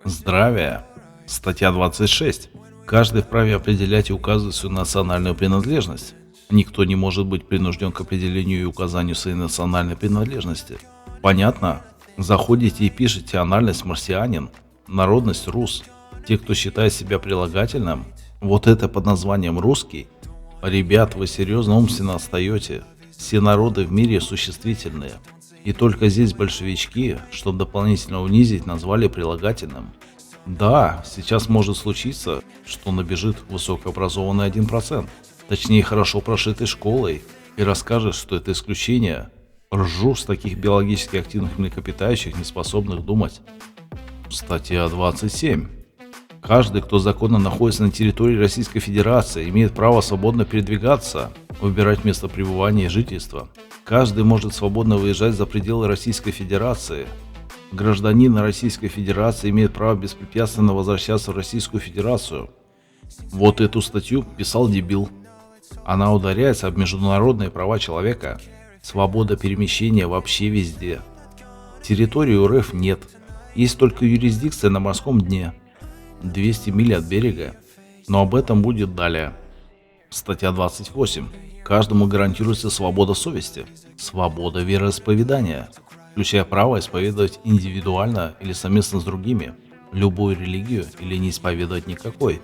Здравия. Статья 26. Каждый вправе определять и указывать свою национальную принадлежность. Никто не может быть принужден к определению и указанию своей национальной принадлежности. Понятно? Заходите и пишите тональность марсианин, народность рус. Те, кто считает себя прилагательным, вот это под названием русский. Ребят, вы серьезно умственно отстаете. Все народы в мире существительные. И только здесь большевички, чтобы дополнительно унизить, назвали прилагательным. Да, сейчас может случиться, что набежит высокообразованный 1%, точнее хорошо прошитой школой, и расскажет, что это исключение. Ржу с таких биологически активных млекопитающих, не способных думать. Статья 27. Каждый, кто законно находится на территории Российской Федерации, имеет право свободно передвигаться, выбирать место пребывания и жительства. Каждый может свободно выезжать за пределы Российской Федерации. Гражданин Российской Федерации имеет право беспрепятственно возвращаться в Российскую Федерацию. Вот эту статью писал дебил. Она ударяется об международные права человека. Свобода перемещения вообще везде. Территории РФ нет. Есть только юрисдикция на морском дне. 200 миль от берега. Но об этом будет далее. Статья 28. Каждому гарантируется свобода совести, свобода вероисповедания, включая право исповедовать индивидуально или совместно с другими, любую религию или не исповедовать никакой,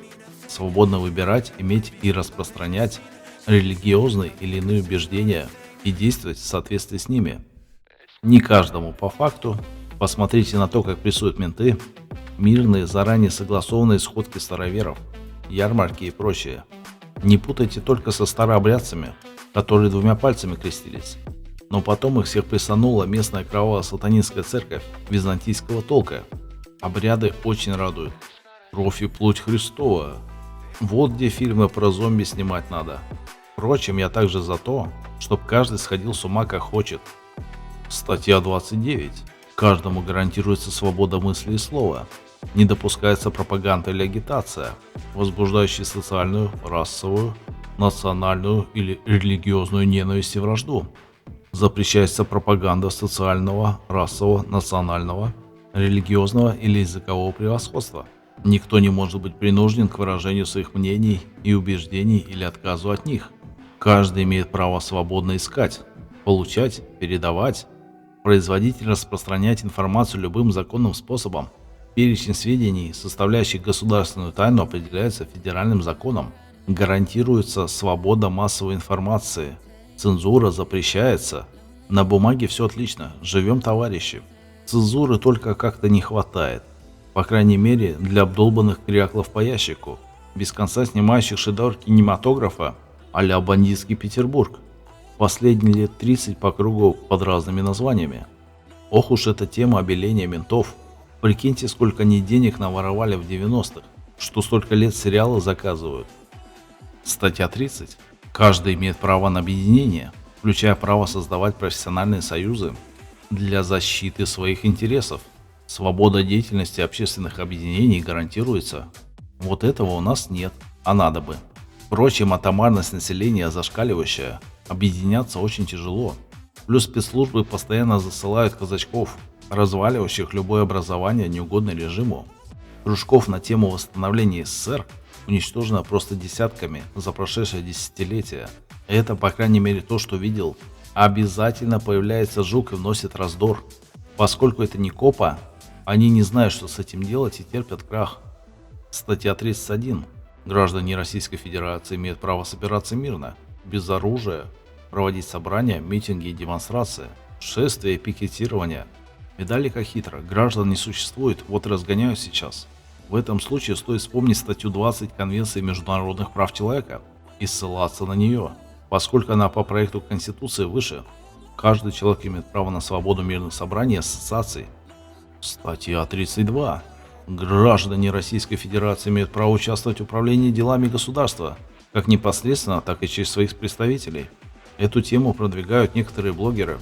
свободно выбирать, иметь и распространять религиозные или иные убеждения и действовать в соответствии с ними. Не каждому по факту. Посмотрите на то, как прессуют менты, мирные, заранее согласованные сходки староверов, ярмарки и прочее. Не путайте только со старообрядцами, которые 2 пальцами крестились. Но потом их всех прессанула местная кровавая сатанинская церковь византийского толка. Обряды очень радуют. Кровь и плоть Христова. Вот где фильмы про зомби снимать надо. Впрочем, я также за то, чтобы каждый сходил с ума как хочет. Статья 29. Каждому гарантируется свобода мысли и слова. Не допускается пропаганда или агитация, возбуждающая социальную, расовую, национальную или религиозную ненависть и вражду. Запрещается пропаганда социального, расового, национального, религиозного или языкового превосходства. Никто не может быть принужден к выражению своих мнений и убеждений или отказу от них. Каждый имеет право свободно искать, получать, передавать, производить и распространять информацию любым законным способом. Перечень сведений, составляющих государственную тайну, определяется федеральным законом. Гарантируется свобода массовой информации. Цензура запрещается. На бумаге все отлично. Живем, товарищи. Цензуры только как-то не хватает. По крайней мере, для обдолбанных кряклов по ящику, без конца снимающих шедевр кинематографа а-ля бандитский Петербург. Последние лет 30 по кругу под разными названиями. Ох уж эта тема обеления ментов. Прикиньте, сколько они денег наворовали в 90-х, что столько лет сериалы заказывают. Статья 30. Каждый имеет право на объединение, включая право создавать профессиональные союзы для защиты своих интересов. Свобода деятельности общественных объединений гарантируется. Вот этого у нас нет, а надо бы. Впрочем, атомарность населения зашкаливающая, объединяться очень тяжело. Плюс спецслужбы постоянно засылают казачков, разваливающих любое образование, неугодное режиму. Кружков на тему восстановления СССР уничтожено просто десятками за прошедшее десятилетие. Это, по крайней мере, то, что видел. Обязательно появляется жук и вносит раздор. Поскольку это не копа, они не знают, что с этим делать, и терпят крах. Статья 31. Граждане Российской Федерации имеют право собираться мирно, без оружия, проводить собрания, митинги и демонстрации, шествия и пикетирования. Видали, как хитро? Граждан не существует, вот и разгоняют сейчас. В этом случае стоит вспомнить статью 20 Конвенции международных прав человека и ссылаться на нее, поскольку она по проекту Конституции выше. Каждый человек имеет право на свободу мирных собраний и ассоциаций. Статья 32. Граждане Российской Федерации имеют право участвовать в управлении делами государства, как непосредственно, так и через своих представителей. Эту тему продвигают некоторые блогеры,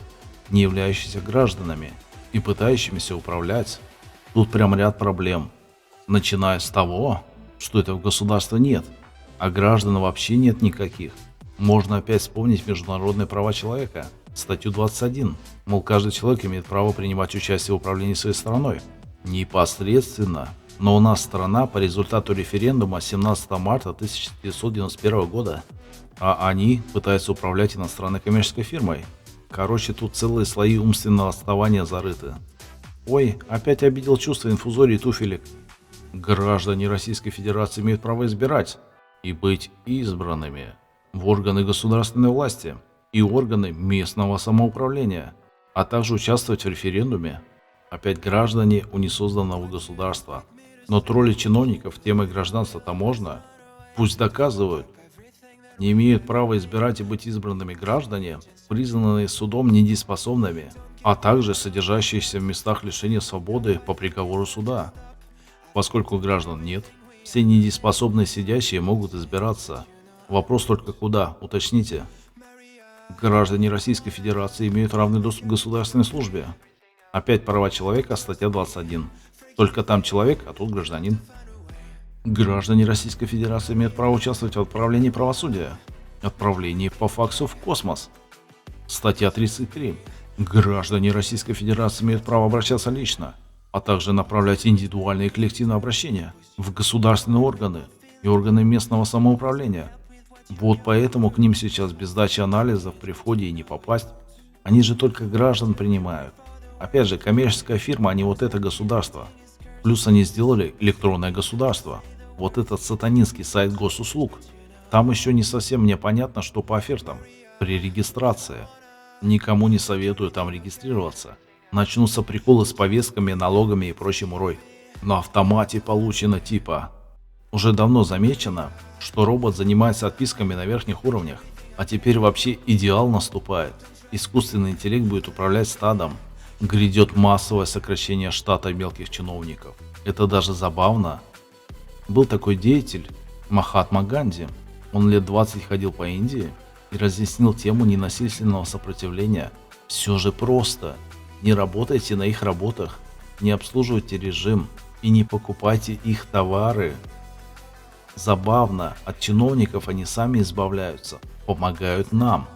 не являющиеся гражданами и пытающимися управлять. Тут прям ряд проблем. Начиная с того, что этого государства нет, а граждан вообще нет никаких. Можно опять вспомнить международные права человека, статью 21, мол, каждый человек имеет право принимать участие в управлении своей страной, непосредственно, Но у нас страна по результату референдума 17 марта 1991 года, а они пытаются управлять иностранной коммерческой фирмой. Короче, тут целые слои умственного отставания зарыты. Ой, опять обидел чувство инфузорий туфелек. Граждане Российской Федерации имеют право избирать и быть избранными в органы государственной власти и органы местного самоуправления, а также участвовать в референдуме. Опять граждане у несозданного государства. Но тролли чиновников темой гражданства-то можно. Пусть доказывают. Не имеют права избирать и быть избранными граждане, признанные судом недееспособными, а также содержащиеся в местах лишения свободы по приговору суда. Поскольку граждан нет, все недееспособные сидящие могут избираться. Вопрос только куда, уточните. Граждане Российской Федерации имеют равный доступ к государственной службе. Опять права человека, статья 21. Только там человек, а тут гражданин. Граждане Российской Федерации имеют право участвовать в отправлении правосудия. Отправлении по факсу в космос. Статья 33. Граждане Российской Федерации имеют право обращаться лично, а также направлять индивидуальные и коллективные обращения в государственные органы и органы местного самоуправления. Вот поэтому к ним сейчас без сдачи анализов при входе и не попасть. Они же только граждан принимают. Опять же, коммерческая фирма, а не вот это государство. Плюс они сделали электронное государство. Вот этот сатанинский сайт госуслуг. Там еще не совсем мне понятно, что по офертам. При регистрации. Никому не советую там регистрироваться. Начнутся приколы с повестками, налогами и прочим урой. На автомате получено типа. Уже давно замечено, что робот занимается отписками на верхних уровнях. А теперь вообще идеал наступает. Искусственный интеллект будет управлять стадом. Грядет массовое сокращение штата мелких чиновников. Это даже забавно. Был такой деятель Махатма Ганди. Он лет 20 ходил по Индии и разъяснил тему ненасильственного сопротивления. Все же просто. Не работайте на их работах, не обслуживайте режим и не покупайте их товары. Забавно, от чиновников они сами избавляются, помогают нам.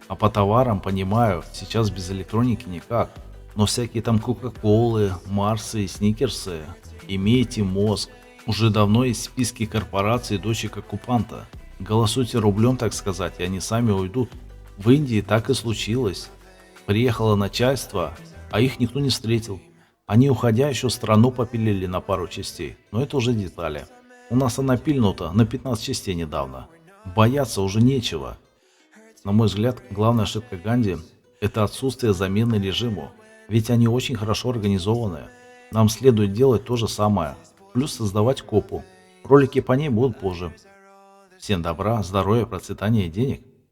А по товарам, понимаю, сейчас без электроники никак. Но всякие там Кока-Колы, Марсы и Сникерсы, имейте мозг. Уже давно есть списки корпораций дочек оккупанта. Голосуйте рублем, так сказать, и они сами уйдут. В Индии так и случилось. Приехало начальство, а их никто не встретил. Они, уходя, еще страну попилили на пару частей, но это уже детали. У нас она пильнута на 15 частей недавно. Бояться уже нечего. На мой взгляд, главная ошибка Ганди – это отсутствие замены режиму. Ведь они очень хорошо организованы. Нам следует делать то же самое. Плюс создавать копу. Ролики по ней будут позже. Всем добра, здоровья, процветания и денег.